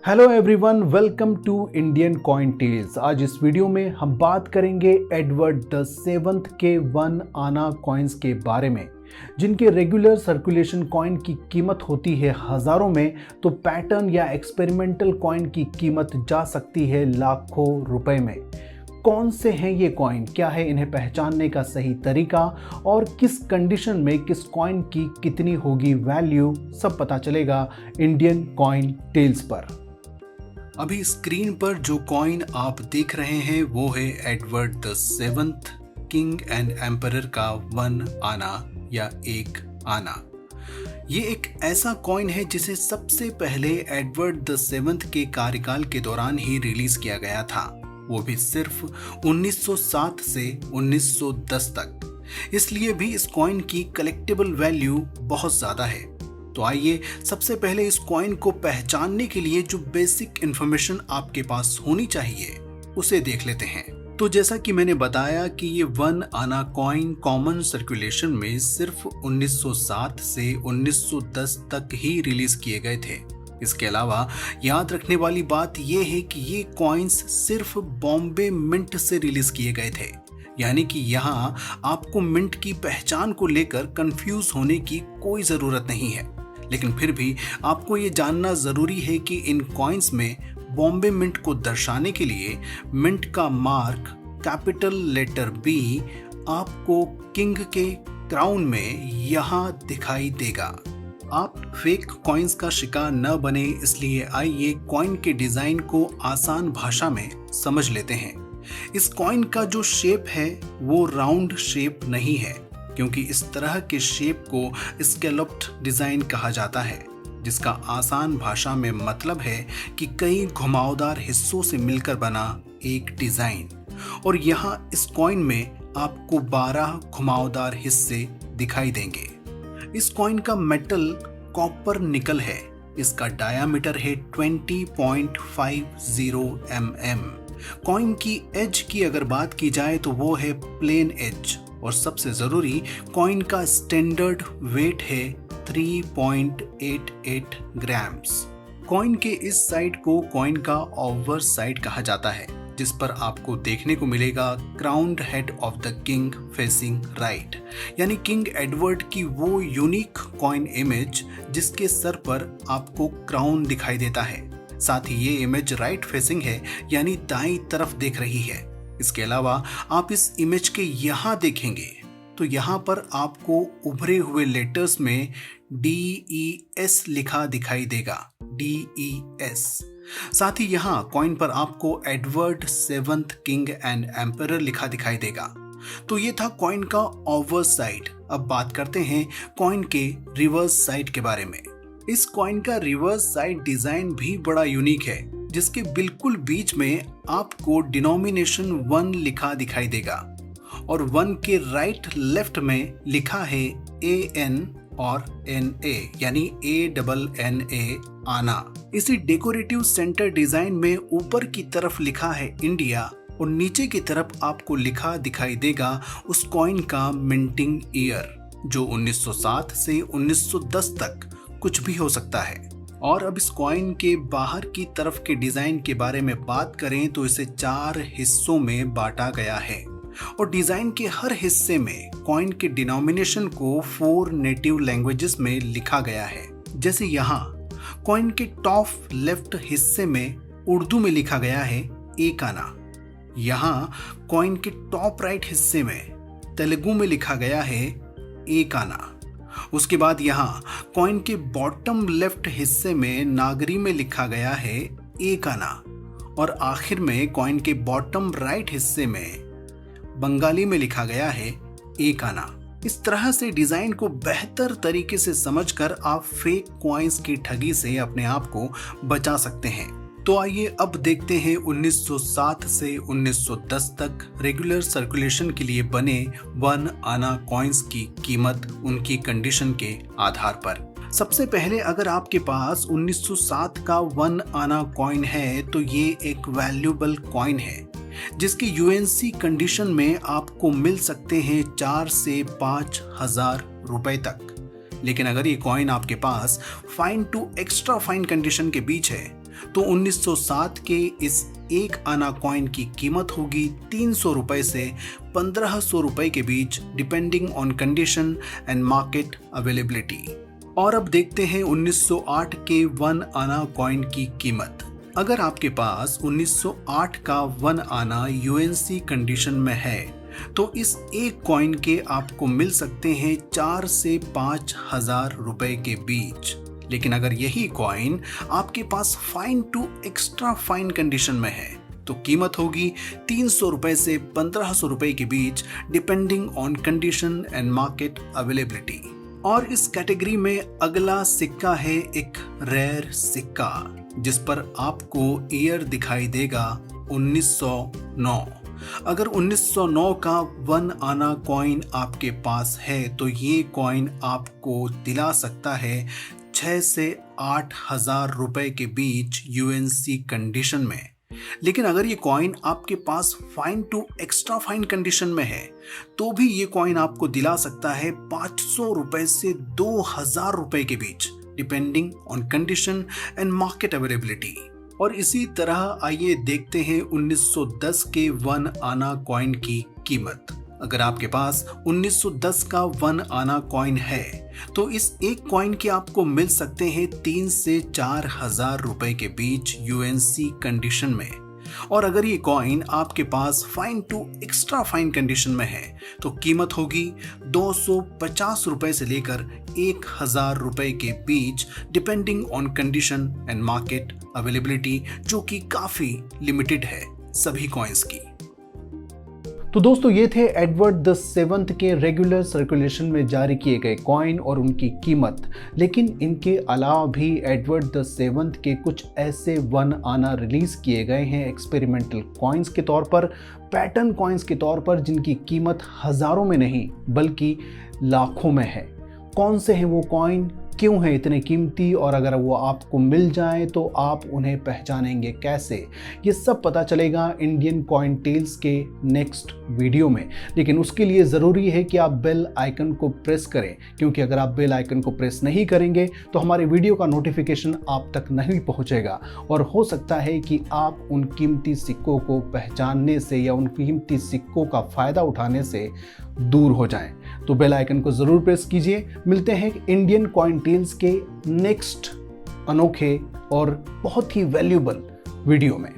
Hello everyone, welcome to Indian coin tales. आज इस video में हम बात करेंगे एडवर्ड द सेवंथ के 1 आना कॉइन्स के बारे में, जिनके रेगुलर सर्कुलेशन कॉइन की कीमत होती है हज़ारों में, तो पैटर्न या एक्सपेरिमेंटल कॉइन की कीमत जा सकती है लाखों रुपए में। कौन से हैं ये कॉइन, क्या है इन्हें पहचानने का सही तरीका और किस कंडीशन में किस कॉइन की कितनी होगी वैल्यू, सब पता चलेगा इंडियन कॉइन टेल्स पर। अभी स्क्रीन पर जो कॉइन आप देख रहे हैं वो है Edward the seventh king and emperor का 1 आना या 1 आना। ये एक ऐसा कॉइन है जिसे सबसे पहले एडवर्ड द सेवंथ के कार्यकाल के दौरान ही रिलीज किया गया था, वो भी सिर्फ 1907 से 1910 तक। इसलिए भी इस कॉइन की कलेक्टेबल वैल्यू बहुत ज़्यादा है। तो आइए सबसे पहले इस कॉइन को पहचानने के लिए जो बेसिक इंफॉर्मेशन आपके पास होनी चाहिए उसे देख लेते हैं। तो जैसा कि मैंने बताया कि ये 1 आना कॉइन कॉमन सर्कुलेशन में सिर्फ 1907 से 1910 तक ही रिलीज किए गए थे। इसके अलावा याद रखने वाली बात यह है कि ये कॉइन्स सिर्फ बॉम्बे मिंट से रिलीज किए गए थे, यानी कि यहाँ आपको मिंट की पहचान को लेकर कंफ्यूज होने की कोई ज़रूरत नहीं है। लेकिन फिर भी आपको ये जानना ज़रूरी है कि इन कॉइन्स में बॉम्बे मिंट को दर्शाने के लिए मिंट का मार्क कैपिटल लेटर बी आपको किंग के क्राउन में यहाँ दिखाई देगा। आप फेक कॉइन्स का शिकार न बने, इसलिए आइए कॉइन के डिज़ाइन को आसान भाषा में समझ लेते हैं। इस कॉइन का जो शेप है वो राउंड शेप नहीं है, क्योंकि इस तरह के शेप को स्कैलोप्ड डिज़ाइन कहा जाता है, जिसका आसान भाषा में मतलब है कि कई घुमावदार हिस्सों से मिलकर बना एक डिज़ाइन। और यहाँ इस कॉइन में आपको 12 घुमावदार हिस्से दिखाई देंगे। इस कॉइन का मेटल कॉपर निकल है। इसका डायामीटर है 20.50 mm। कॉइन की एज की अगर बात की जाए तो वो है प्लेन एज। और सबसे जरूरी, कॉइन का स्टैंडर्ड वेट है 3.88 ग्राम्स। कॉइन के इस साइड को कॉइन का ऑब्वर्स साइड कहा जाता है, जिस पर आपको देखने को मिलेगा crowned head of the king facing right, यानी किंग एडवर्ड की वो यूनिक कॉइन इमेज जिसके सर पर आपको क्राउन दिखाई देता है। साथ ही ये इमेज राइट फेसिंग है, यानी दाईं तरफ देख रही है। इसके अलावा आप इस इमेज के यहाँ देखेंगे तो यहाँ पर आपको उभरे हुए लेटर्स में DES लिखा दिखाई देगा, DES। साथ ही यहाँ कॉइन पर आपको Edward seventh king and emperor लिखा दिखाई देगा। तो ये था कॉइन का ऑब्वर्स साइड। अब बात करते हैं कॉइन के रिवर्स साइड के बारे में। इस कॉइन का रिवर्स साइड डिजाइन भी बड़ा यूनिक है, जिसके बिल्कुल बीच में आपको डिनोमिनेशन 1 लिखा दिखाई देगा और 1 के राइट लेफ्ट में लिखा है AN और NA, यानी ANNA आना। इसी डेकोरेटिव सेंटर डिजाइन में ऊपर की तरफ लिखा है इंडिया और नीचे की तरफ आपको लिखा दिखाई देगा उस कॉइन का मिंटिंग ईयर, जो 1907 से 1910 तक कुछ भी हो सकता है। और अब इस कॉइन के बाहर की तरफ के डिजाइन के बारे में बात करें तो इसे 4 हिस्सों में बांटा गया है और डिजाइन के हर हिस्से में कॉइन के डिनोमिनेशन को 4 नेटिव लैंग्वेजेस में लिखा गया है। जैसे यहाँ कॉइन के टॉप लेफ्ट हिस्से में उर्दू में लिखा गया है 1 आना। यहाँ कॉइन के टॉप राइट हिस्से में तेलुगु में लिखा गया है 1 आना। उसके बाद यहाँ कॉइन के बॉटम लेफ्ट हिस्से में नागरी में लिखा गया है 1 आना और आखिर में कॉइन के बॉटम राइट हिस्से में बंगाली में लिखा गया है 1 आना। इस तरह से डिजाइन को बेहतर तरीके से समझकर आप फेक कॉइन्स की ठगी से अपने आप को बचा सकते हैं। तो आइए अब देखते हैं 1907 से 1910 तक रेगुलर सर्कुलेशन के लिए बने 1 आना कॉइन्स की कीमत उनकी कंडीशन के आधार पर। सबसे पहले अगर आपके पास 1907 का 1 आना कॉइन है तो ये एक वैल्यूएबल कॉइन है, जिसकी यूएनसी कंडीशन में आपको मिल सकते हैं 4 से 5 हजार रुपए तक। लेकिन अगर ये कॉइन आपके पास fine to extra fine condition के बीच है तो 1907 के इस 1 आना कॉइन की कीमत होगी 300 रुपए से 1500 रुपए के बीच, depending on condition and market availability. और अब देखते हैं 1908 के 1 आना कॉइन की कीमत। अगर आपके पास 1908 का 1 आना यूएनसी कंडीशन में है तो इस एक कॉइन के आपको मिल सकते हैं 4 से 5,000 रुपए के बीच। लेकिन अगर यही कॉइन आपके पास fine to extra fine condition में है तो कीमत होगी 300 रुपए से 1500 रुपए के बीच, depending on condition and market availability. और इस कैटेगरी में अगला सिक्का है एक रेयर सिक्का जिस पर आपको ईयर दिखाई देगा 1909। अगर 1909 का 1 आना कॉइन आपके पास है तो ये कॉइन आपको दिला सकता है 6 से 8,000 रुपए के बीच यूएनसी कंडीशन में। लेकिन अगर ये कॉइन आपके पास fine to extra fine condition में है तो भी ये कॉइन आपको दिला सकता है 500 रुपए से 2,000 रुपए के बीच, depending on condition and market availability. और इसी तरह आइए देखते हैं 1910 के 1 आना कॉइन की कीमत। अगर आपके पास 1910 का 1 आना कॉइन है तो इस एक कॉइन के आपको मिल सकते हैं 3 से 4,000 रुपए के बीच यूएनसी कंडीशन में। और अगर ये कॉइन आपके पास fine to extra fine condition में है तो कीमत होगी 250 रुपए से लेकर 1,000 रुपए के बीच, depending on condition and market availability, जो कि काफी लिमिटेड है सभी कॉइन्स की। तो दोस्तों ये थे एडवर्ड द सेवंथ के रेगुलर सर्कुलेशन में जारी किए गए कॉइन और उनकी कीमत। लेकिन इनके अलावा भी एडवर्ड द सेवंथ के कुछ ऐसे 1 आना रिलीज किए गए हैं एक्सपेरिमेंटल कॉइन्स के तौर पर, पैटर्न कॉइन्स के तौर पर, जिनकी कीमत हज़ारों में नहीं बल्कि लाखों में है। कौन से हैं वो कॉइन, क्यों है इतने कीमती, और अगर वो आपको मिल जाए तो आप उन्हें पहचानेंगे कैसे, ये सब पता चलेगा इंडियन कॉइन टेल्स के नेक्स्ट वीडियो में। लेकिन उसके लिए ज़रूरी है कि आप बेल आइकन को प्रेस करें, क्योंकि अगर आप बेल आइकन को प्रेस नहीं करेंगे तो हमारे वीडियो का नोटिफिकेशन आप तक नहीं पहुंचेगा और हो सकता है कि आप उन कीमती सिक्कों को पहचानने से या उन कीमती सिक्कों का फ़ायदा उठाने से दूर हो जाएं। तो बेल आइकन को ज़रूर प्रेस कीजिए। मिलते हैं इंडियन कॉइन टेल्स के नेक्स्ट अनोखे और बहुत ही वैल्यूएबल वीडियो में।